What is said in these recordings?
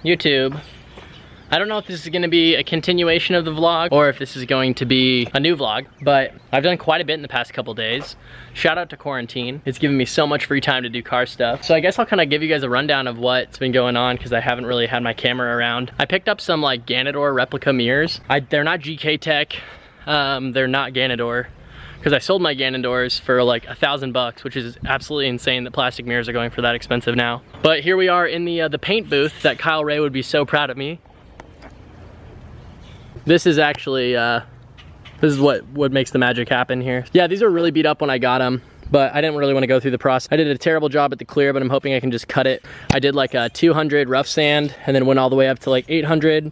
YouTube. I don't know if this is gonna be a continuation of the vlog or if this is going to be a new vlog, but I've done quite a bit in the past couple days. Shout out to quarantine. It's given me so much free time to do car stuff. So I guess I'll kind of give you guys a rundown of what's been going on because I haven't really had my camera around. I picked up some like Ganador replica mirrors. They're not GK Tech, they're not Ganador, because I sold my Ganadors for like $1,000, which is absolutely insane that plastic mirrors are going for that expensive now. But here we are in the paint booth that Kyle Ray would be so proud of me. This is actually, this is what makes the magic happen here. Yeah, these were really beat up when I got them, but I didn't really want to go through the process. I did a terrible job at the clear, but I'm hoping I can just cut it. I did like a 200 rough sand and then went all the way up to like 800,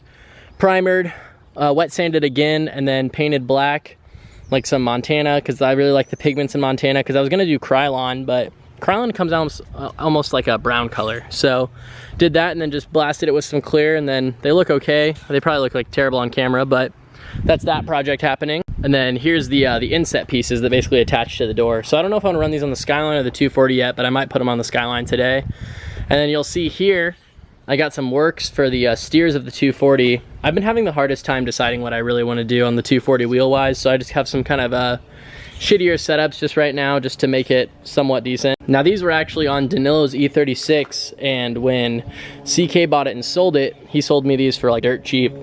primered, wet sanded again, and then painted black, like some Montana, because I really like the pigments in Montana, because I was gonna do Krylon, but Krylon comes out almost like a brown color. So did that and then just blasted it with some clear, and then they look okay. They probably look like terrible on camera, but that's that project happening. And then here's the inset pieces that basically attach to the door. So I don't know if I want to run these on the Skyline or the 240 yet, but I might put them on the Skyline today. And then you'll see here, I got some works for the steers of the 240. I've been having the hardest time deciding what I really want to do on the 240 wheel-wise, so I just have some kind of shittier setups just right now just to make it somewhat decent. Now these were actually on Danilo's E36, and when CK bought it and sold it, he sold me these for like dirt cheap.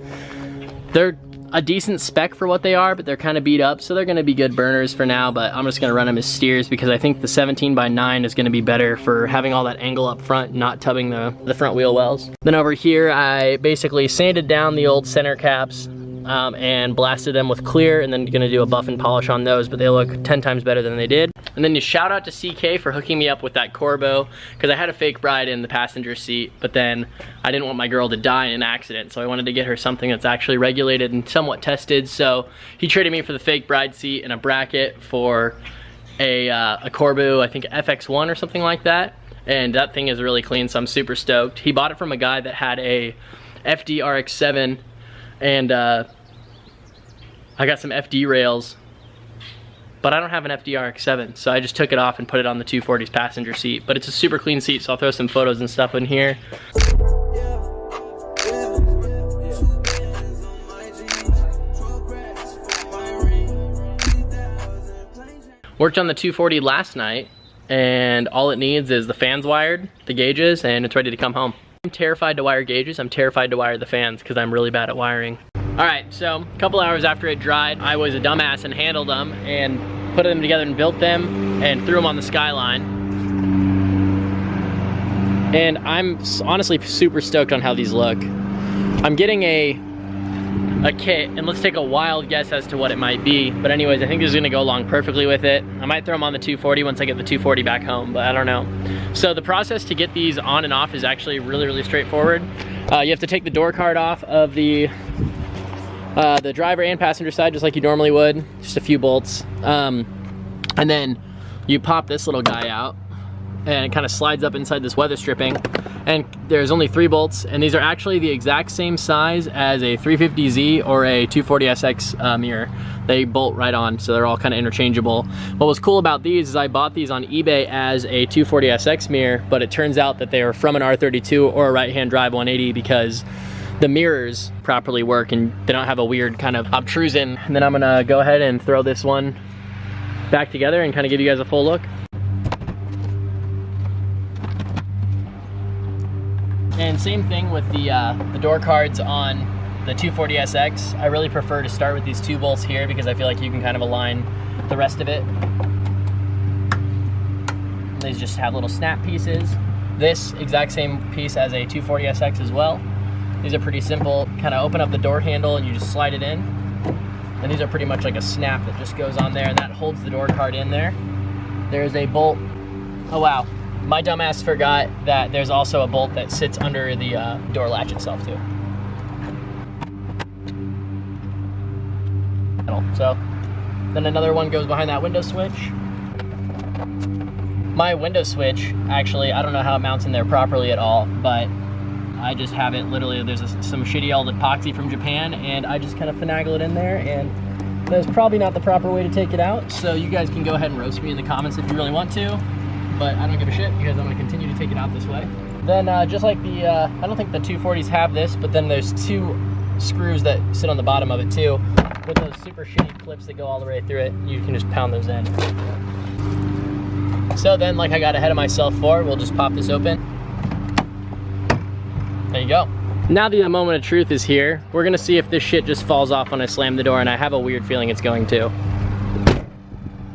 They're a decent spec for what they are, but they're kind of beat up, so they're gonna be good burners for now, but I'm just gonna run them as steers because I think the 17x9 is gonna be better for having all that angle up front, not tubbing the front wheel wells. Then over here, I basically sanded down the old center caps and blasted them with clear, and then gonna do a buff and polish on those, but they look 10 times better than they did. And then you shout out to CK for hooking me up with that Corbo, because I had a fake bride in the passenger seat, but then I didn't want my girl to die in an accident, so I wanted to get her something that's actually regulated and somewhat tested. So he traded me for the fake bride seat and a bracket for a Corbo, I think FX1 or something like that, and that thing is really clean, so I'm super stoked. He bought it from a guy that had a FD RX7, and I got some FD rails, but I don't have an FD RX7, so I just took it off and put it on the 240's passenger seat. But it's a super clean seat, so I'll throw some photos and stuff in here. Worked on the 240 last night, and all it needs is the fans wired, the gauges, and it's ready to come home. I'm terrified to wire gauges. I'm terrified to wire the fans because I'm really bad at wiring. All right, so a couple hours after it dried, I was a dumbass and handled them and put them together and built them and threw them on the Skyline. And I'm honestly super stoked on how these look. I'm getting a kit, and let's take a wild guess as to what it might be. But anyways, I think this is gonna go along perfectly with it. I might throw them on the 240 once I get the 240 back home, but I don't know. So the process to get these on and off is actually really straightforward. You have to take the door card off of the driver and passenger side just like you normally would, just a few bolts. And then you pop this little guy out, and it kind of slides up inside this weather stripping, and there's only 3 bolts, and these are actually the exact same size as a 350Z or a 240SX mirror. They bolt right on, so they're all kind of interchangeable. What was cool about these is I bought these on eBay as a 240SX mirror, but it turns out that they are from an R32 or a right-hand drive 180 because the mirrors properly work and they don't have a weird kind of obtrusion. And then I'm gonna go ahead and throw this one back together and kind of give you guys a full look. And same thing with the door cards on the 240SX. I really prefer to start with these 2 bolts here because I feel like you can kind of align the rest of it. These just have little snap pieces. This exact same piece as a 240SX as well. These are pretty simple. Kind of open up the door handle and you just slide it in. And these are pretty much like a snap that just goes on there, and that holds the door card in there. There's a bolt. Oh wow, my dumbass forgot that there's also a bolt that sits under the door latch itself too. So then another one goes behind that window switch. My window switch, actually, I don't know how it mounts in there properly at all, but I just have it literally, there's some shitty old epoxy from Japan, and I just kind of finagle it in there, and that's probably not the proper way to take it out. So you guys can go ahead and roast me in the comments if you really want to, but I don't give a shit because I'm gonna continue to take it out this way. Then just like the, I don't think the 240s have this, but then there's 2 screws that sit on the bottom of it too, with those super shitty clips that go all the way through it. You can just pound those in. So then, like I got ahead of myself for, we'll just pop this open. There you go. Now the moment of truth is here. We're gonna see if this shit just falls off when I slam the door, and I have a weird feeling it's going to.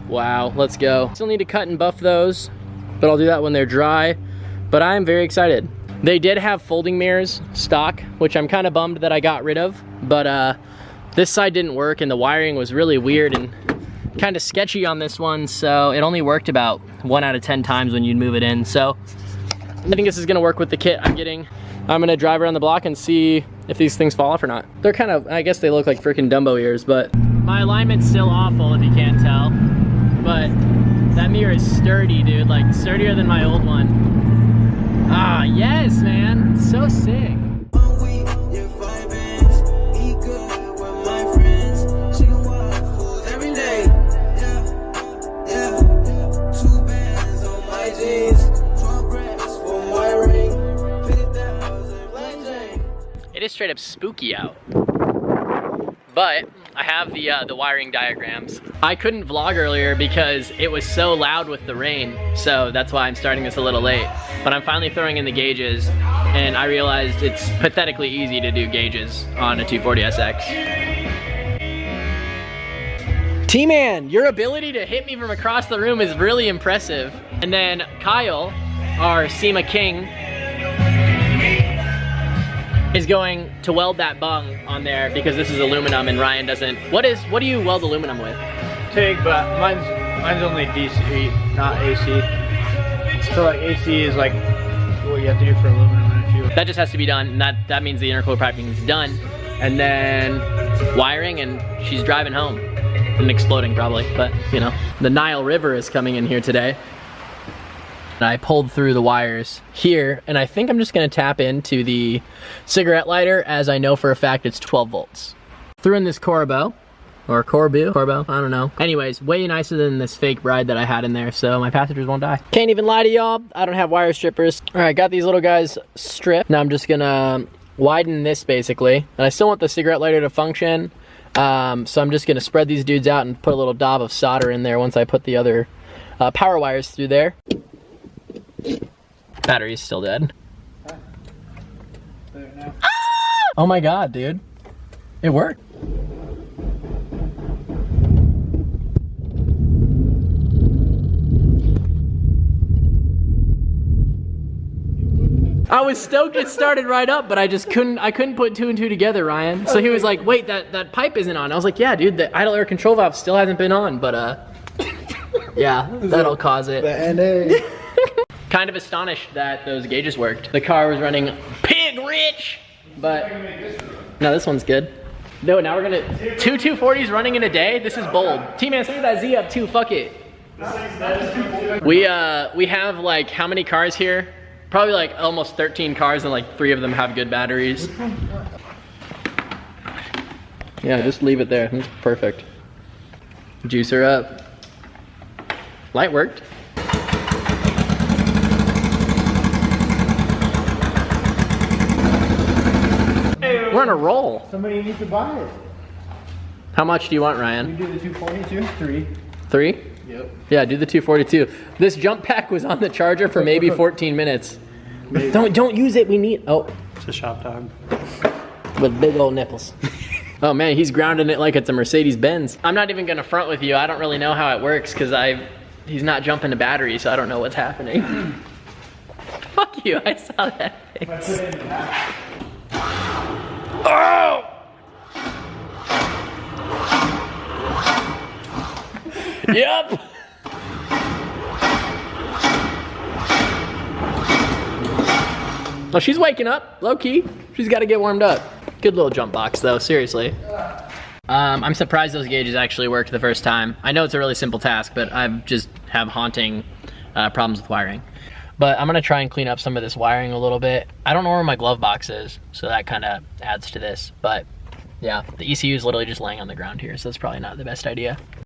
Wow, let's go. Still need to cut and buff those, but I'll do that when they're dry. But I'm very excited. They did have folding mirrors stock, which I'm kind of bummed that I got rid of, but this side didn't work and the wiring was really weird and kind of sketchy on this one, so it only worked about 1 out of 10 times when you'd move it in. So I think this is gonna work with the kit I'm getting. I'm gonna drive around the block and see if these things fall off or not. They're kind of, I guess they look like freaking Dumbo ears, but my alignment's still awful if you can't tell. But that mirror is sturdy, dude, like sturdier than my old one. Ah, yes, man, so sick. It is straight up spooky out. But I have the wiring diagrams. I couldn't vlog earlier because it was so loud with the rain, so that's why I'm starting this a little late. But I'm finally throwing in the gauges, and I realized it's pathetically easy to do gauges on a 240SX. T-Man, your ability to hit me from across the room is really impressive. And then Kyle, our SEMA king, is going to weld that bung on there because this is aluminum and Ryan doesn't. What do you weld aluminum with? TIG, but mine's only DC, not AC. So like AC is like what you have to do for aluminum if you. That just has to be done, and that means the intercooler piping is done. And then wiring, and she's driving home. And exploding probably, but you know. The Nile River is coming in here today. I pulled through the wires here, and I think I'm just gonna tap into the cigarette lighter, as I know for a fact it's 12 volts. Threw in this Corbo, or Corbo, I don't know. Anyways, way nicer than this fake bride that I had in there, so my passengers won't die. Can't even lie to y'all, I don't have wire strippers. All right, got these little guys stripped. Now I'm just gonna widen this basically, and I still want the cigarette lighter to function, so I'm just gonna spread these dudes out and put a little daub of solder in there once I put the other power wires through there. Battery's still dead. Ah! Oh my god, dude. It worked. I was stoked it started right up, but I couldn't put 2 and 2 together, Ryan. So he was like, wait, that pipe isn't on. I was like, yeah, dude, the idle air control valve still hasn't been on, but yeah, that'll cause it. The NA. Kind of astonished that those gauges worked. The car was running pig rich, but no, this one's good. No, now we're gonna, 2 240s running in a day? This is bold. T-Man, send that Z up too, fuck it. We have like, how many cars here? Probably like almost 13 cars, and like 3 of them have good batteries. Yeah, just leave it there, it's perfect. Juicer up. Light worked. We're on a roll. Somebody needs to buy it. How much do you want, Ryan? You do the 242? 3. 3? Yep. Yeah, do the 242. This jump pack was on the charger for maybe 14 minutes. Maybe. Don't use it, we need, oh. It's a shop dog. With big old nipples. Oh man, he's grounding it like it's a Mercedes-Benz. I'm not even gonna front with you. I don't really know how it works because he's not jumping to battery, so I don't know what's happening. Fuck you, I saw that face. Oh! Yep. Oh, she's waking up, low key. She's got to get warmed up. Good little jump box though, seriously. I'm surprised those gauges actually worked the first time. I know it's a really simple task, but I just have haunting problems with wiring. But I'm gonna try and clean up some of this wiring a little bit. I don't know where my glove box is, so that kind of adds to this. But yeah, the ECU is literally just laying on the ground here, so that's probably not the best idea.